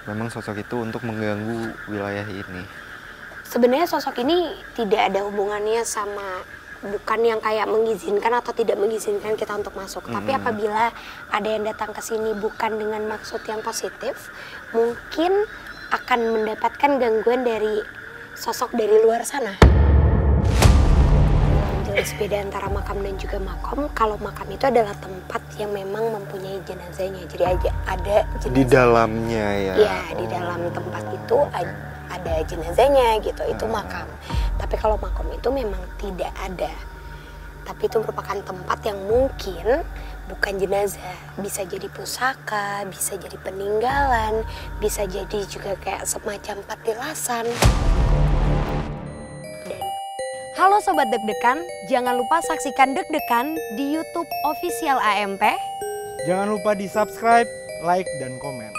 memang sosok itu untuk mengganggu wilayah ini. Sebenarnya sosok ini tidak ada hubungannya sama, bukan yang kayak mengizinkan atau tidak mengizinkan kita untuk masuk. Tapi apabila ada yang datang ke sini bukan dengan maksud yang positif, mungkin akan mendapatkan gangguan dari sosok dari luar sana. Jelas beda antara makam dan juga makom. Kalau makam itu adalah tempat yang memang mempunyai jenazahnya. Jadi ada jenazah. Di dalamnya ya? Iya, di dalam tempat itu ada jenazahnya gitu, itu makam. Tapi kalau makom itu memang tidak ada. Tapi itu merupakan tempat yang mungkin bukan jenazah. Bisa jadi pusaka, bisa jadi peninggalan, bisa jadi juga kayak semacam patilasan. Halo Sobat Deg-Degan, jangan lupa saksikan Deg-Degan di YouTube Official AMP. Jangan lupa di subscribe, like, dan komen.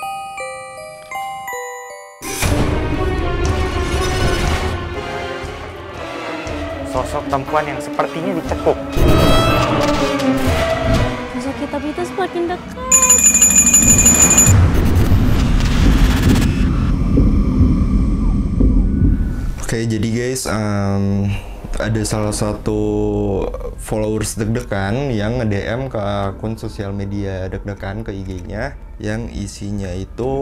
Sosok perempuan yang sepertinya dicekuk. Sosok kitab itu semakin dekat. Oke, jadi guys, ada salah satu followers Deg-Degan yang nge-DM ke akun sosial media Deg-Degan ke IG-nya, yang isinya itu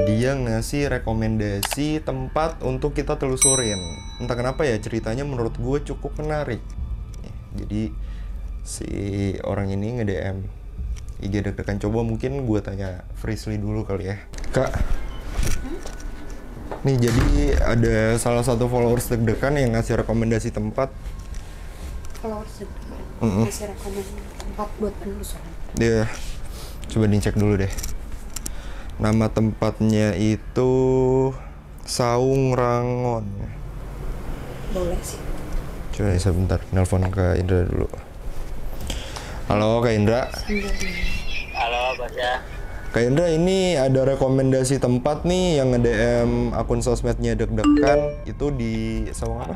dia ngasih rekomendasi tempat untuk kita telusurin. Entah kenapa ya, ceritanya menurut gue cukup menarik. Jadi si orang ini nge-DM IG Deg-Degan. Coba mungkin gue tanya Frisly dulu kali ya, Kak. Nih, jadi ada salah satu followers Deg-Degan yang ngasih rekomendasi tempat. Followers Deg-Degan ngasih rekomendasi tempat buat penelusuran. Dia coba dicek dulu deh. Nama tempatnya itu Saung Rangon. Boleh sih. Coba sebentar, nelpon ke Indra dulu. Halo Kak Indra. Halo Bos ya. Kak Indra, ini ada rekomendasi tempat nih yang nge-DM akun sosmednya Deg-Degan. Itu di Saung apa?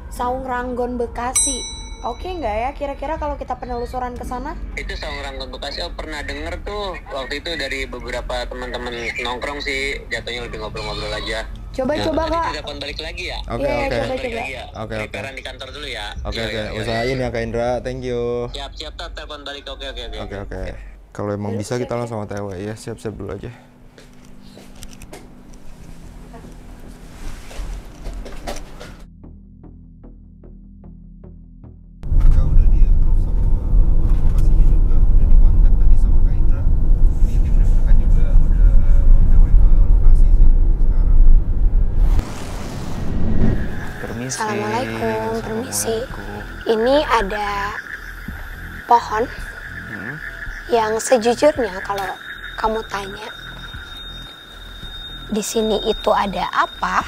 Saung Ranggon Bekasi. Oke nggak ya kira-kira kalau kita penelusuran ke sana? Itu Saung Ranggon Bekasi, pernah denger tuh waktu itu dari beberapa teman-teman nongkrong sih, jatuhnya lebih ngobrol-ngobrol aja. Coba-coba Kak. Nanti telepon balik lagi ya? Oke, Iya, oke. coba. Balik lagi ya? Oke. Preparean di kantor dulu ya? Oke, Iya, oke. iya, iya. Usahain ya Kak Indra, thank you. Siap, telepon balik, oke. Oke. Kalau emang bisa kita langsung OTW ya, siap-siap dulu aja. Kakak udah di-approve sama orang lokasinya juga, udah di-kontak tadi sama Kak Indra. Ini tim Deg-Degan juga udah OTW ke lokasi sih sekarang. Permisi. Assalamualaikum, permisi. Ini ada pohon yang sejujurnya kalau kamu tanya di sini itu ada apa,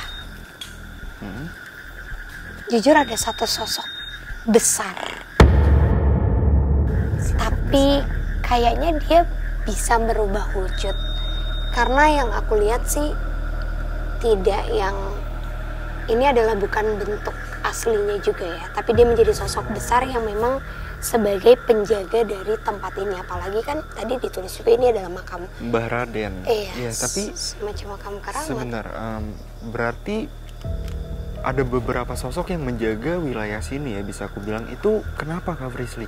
jujur ada satu sosok besar, tapi kayaknya dia bisa berubah wujud, karena yang aku lihat sih tidak yang ini adalah bukan bentuk aslinya juga ya, tapi dia menjadi sosok besar yang memang sebagai penjaga dari tempat ini. Apalagi kan tadi ditulis juga ini adalah makam Mbah Raden. Iya, tapi semacam makam keramat. sebentar, berarti ada beberapa sosok yang menjaga wilayah sini ya, bisa aku bilang. Itu kenapa Kak Frisly?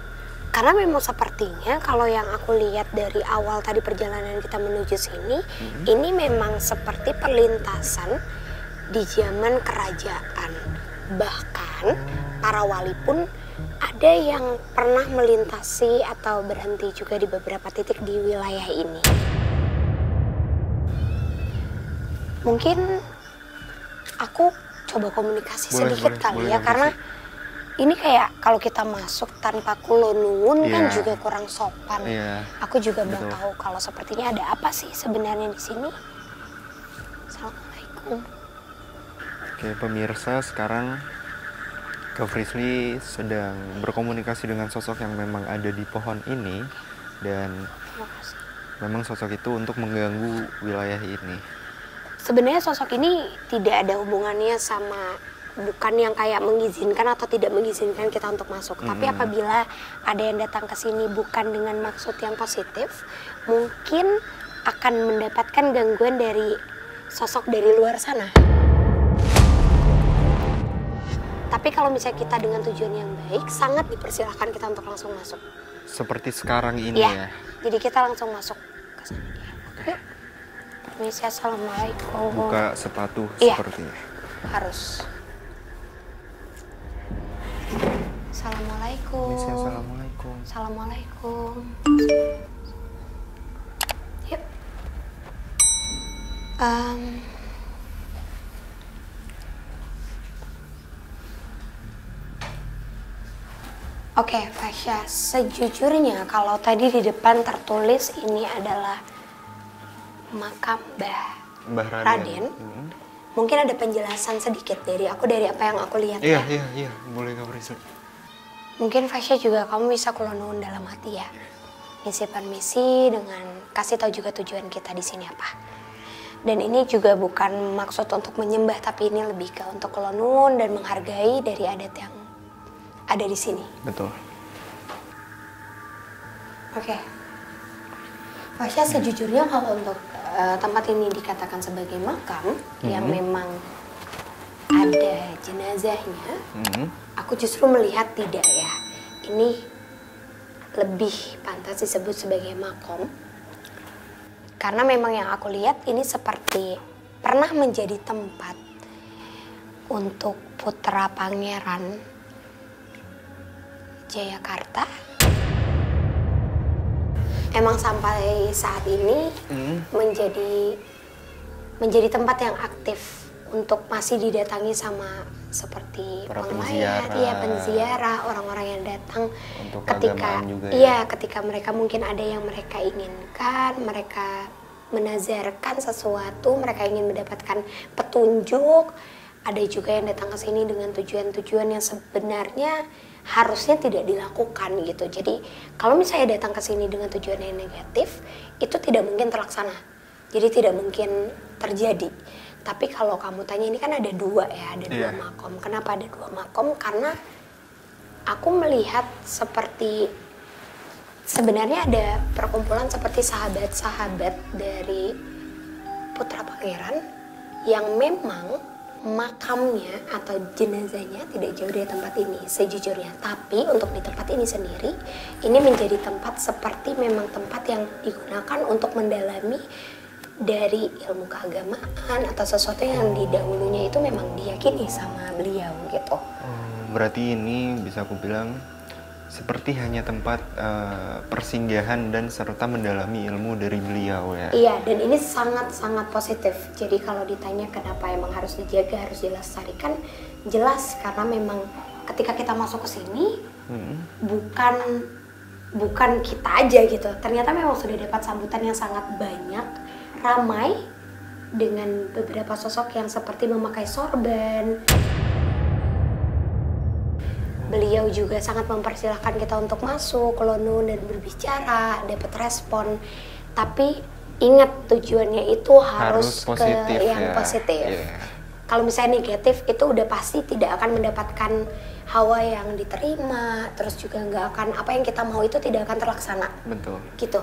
Karena memang sepertinya kalau yang aku lihat dari awal tadi perjalanan kita menuju sini, ini memang seperti perlintasan di zaman kerajaan. Bahkan para wali pun ada yang pernah melintasi atau berhenti juga di beberapa titik di wilayah ini. Mungkin aku coba komunikasi sedikit kali ya, karena ini kayak kalau kita masuk tanpa kulonungun kan juga kurang sopan. Aku juga mau tahu kalau sepertinya ada apa sih sebenarnya di sini. Assalamualaikum. Oke pemirsa, sekarang Kak Frisly sedang berkomunikasi dengan sosok yang memang ada di pohon ini, dan memang sosok itu untuk mengganggu wilayah ini. Sebenarnya sosok ini tidak ada hubungannya sama, bukan yang kayak mengizinkan atau tidak mengizinkan kita untuk masuk. Tapi apabila ada yang datang ke sini bukan dengan maksud yang positif, mungkin akan mendapatkan gangguan dari sosok dari luar sana. Tapi kalau misalnya kita dengan tujuan yang baik, sangat dipersilahkan kita untuk langsung masuk. Seperti sekarang ini ya. Jadi kita langsung masuk ke sana. Yuk. Permisi, assalamualaikum. Buka sepatu Iya. sepertinya. Harus. Assalamualaikum. Permisi, assalamualaikum. Assalamualaikum. Yuk. Oke, Fasya, sejujurnya kalau tadi di depan tertulis ini adalah makam Mbah Raden, mungkin ada penjelasan sedikit dari apa yang aku lihat ya. Iya, boleh Kak Frisly. Mungkin Fasya juga kamu bisa kulonun dalam hati ya. Misi permisi dengan kasih tahu juga tujuan kita di sini apa. Dan ini juga bukan maksud untuk menyembah, tapi ini lebih ke untuk kulonun dan menghargai dari adat yang ada di sini. Betul. Oke. Fasya, sejujurnya kalau untuk tempat ini dikatakan sebagai makam yang memang ada jenazahnya, aku justru melihat tidak ya. Ini lebih pantas disebut sebagai makom. Karena memang yang aku lihat ini seperti pernah menjadi tempat untuk putra pangeran Jayakarta. Emang sampai saat ini menjadi tempat yang aktif untuk masih didatangi sama seperti para penziarah, penziarah, orang-orang yang datang untuk ketika keagamaan juga ya. Ketika mereka mungkin ada yang mereka inginkan, mereka menazarkan sesuatu, mereka ingin mendapatkan petunjuk. Ada juga yang datang ke sini dengan tujuan-tujuan yang sebenarnya harusnya tidak dilakukan gitu. Jadi kalau misalnya datang ke sini dengan tujuan yang negatif, itu tidak mungkin terlaksana. Jadi tidak mungkin terjadi. Tapi kalau kamu tanya, ini kan ada dua ya, ada dua makom. Kenapa ada dua makom? Karena aku melihat seperti sebenarnya ada perkumpulan seperti sahabat-sahabat dari putra pangeran yang memang makamnya atau jenazahnya tidak jauh dari tempat ini sejujurnya. Tapi untuk di tempat ini sendiri, ini menjadi tempat seperti memang tempat yang digunakan untuk mendalami dari ilmu keagamaan atau sesuatu yang di dahulunya itu memang diyakini sama beliau gitu. Berarti ini bisa aku bilang seperti hanya tempat persinggahan dan serta mendalami ilmu dari beliau ya. Iya, dan ini sangat-sangat positif. Jadi kalau ditanya kenapa emang harus dijaga, harus dilestarikan, jelas karena memang ketika kita masuk ke sini bukan kita aja gitu. Ternyata memang sudah dapat sambutan yang sangat banyak, ramai dengan beberapa sosok yang seperti memakai sorban. Beliau juga sangat mempersilahkan kita untuk masuk, kolonun dan berbicara, dapat respon. Tapi ingat tujuannya itu harus positif, ke yang ya. positif. Yeah. Kalau misalnya negatif itu udah pasti tidak akan mendapatkan hawa yang diterima, terus juga nggak akan apa yang kita mau itu tidak akan terlaksana. Betul. Gitu.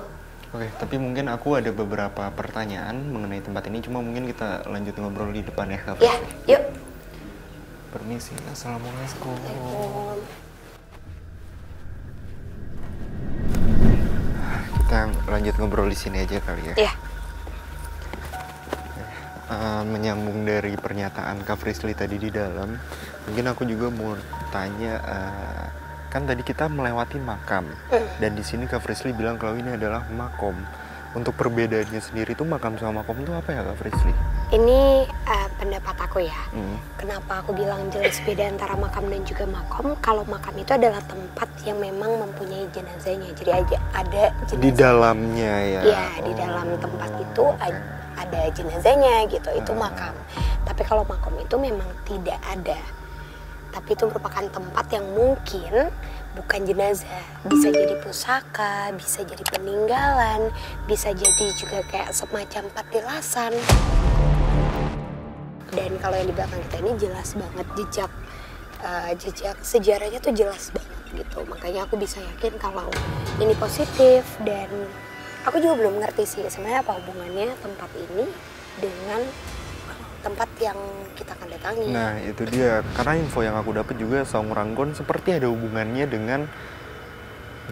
Oke, tapi mungkin aku ada beberapa pertanyaan mengenai tempat ini, cuma mungkin kita lanjut ngobrol di depan ya, Kak. Ya, yuk. Permisi, assalamualaikum. Kita lanjut ngobrol di sini aja kali ya. Iya. Menyambung dari pernyataan Kak Frisly tadi di dalam, mungkin aku juga mau tanya, kan tadi kita melewati makam, dan di sini Kak Frisly bilang kalau ini adalah makom. Untuk perbedaannya sendiri tuh makam sama makom itu apa ya Kak Frisly? Ini pendapat aku ya. Kenapa aku bilang jelas beda antara makam dan juga makom? Kalau makam itu adalah tempat yang memang mempunyai jenazahnya. Jadi ada jenazah. Di dalamnya ya? Iya, di dalam tempat itu ada jenazahnya gitu. Itu makam. Tapi kalau makom itu memang tidak ada. Tapi itu merupakan tempat yang mungkin bukan jenazah, bisa jadi pusaka, bisa jadi peninggalan, bisa jadi juga kayak semacam patilasan. Dan kalau yang di belakang kita ini jelas banget jejak sejarahnya tuh jelas banget gitu. Makanya aku bisa yakin kalau ini positif dan Aku juga belum ngerti sih sebenarnya apa hubungannya tempat ini dengan tempat yang kita akan datangi. Nah itu dia, karena info yang aku dapat juga Saung Ranggon seperti ada hubungannya dengan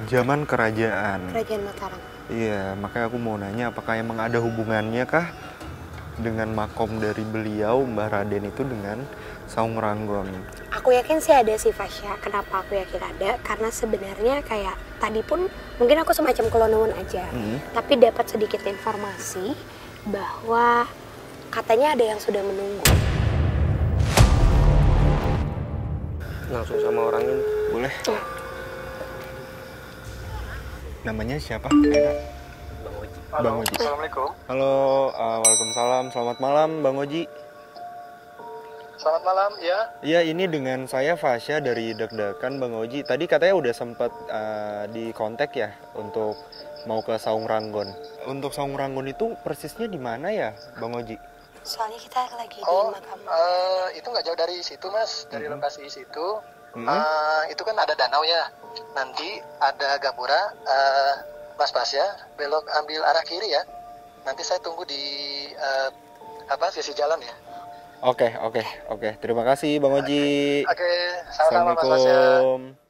zaman kerajaan. Kerajaan Mataram. Iya, makanya aku mau nanya apakah emang ada hubungannya kah dengan makom dari beliau Mbah Raden itu dengan Saung Ranggon? Aku yakin sih ada sih Fasya. Kenapa aku yakin ada? Karena sebenarnya kayak tadi pun mungkin aku semacam kelonongan aja. Tapi dapat sedikit informasi bahwa katanya ada yang sudah menunggu. Langsung sama orangnya, boleh? Namanya siapa? Bang Oji. Assalamualaikum. Halo, waalaikumsalam. Selamat malam, Bang Oji. Selamat malam, ya. Iya, ini dengan saya Fasya dari Deg-Degan, Bang Oji. Tadi katanya udah sempat di kontak ya untuk mau ke Saung Ranggon. Untuk Saung Ranggon itu persisnya di mana ya, Bang Oji? Soalnya kita lagi di Oh, makam. itu nggak jauh dari situ, Mas. Dari lokasi situ. Itu kan ada danau ya. Nanti ada gapura, Mas Pasya, belok ambil arah kiri ya. Nanti saya tunggu di sisi jalan ya. Oke. Terima kasih, Bang Oji. Oke, sama-sama Mas Pasya. Assalamualaikum.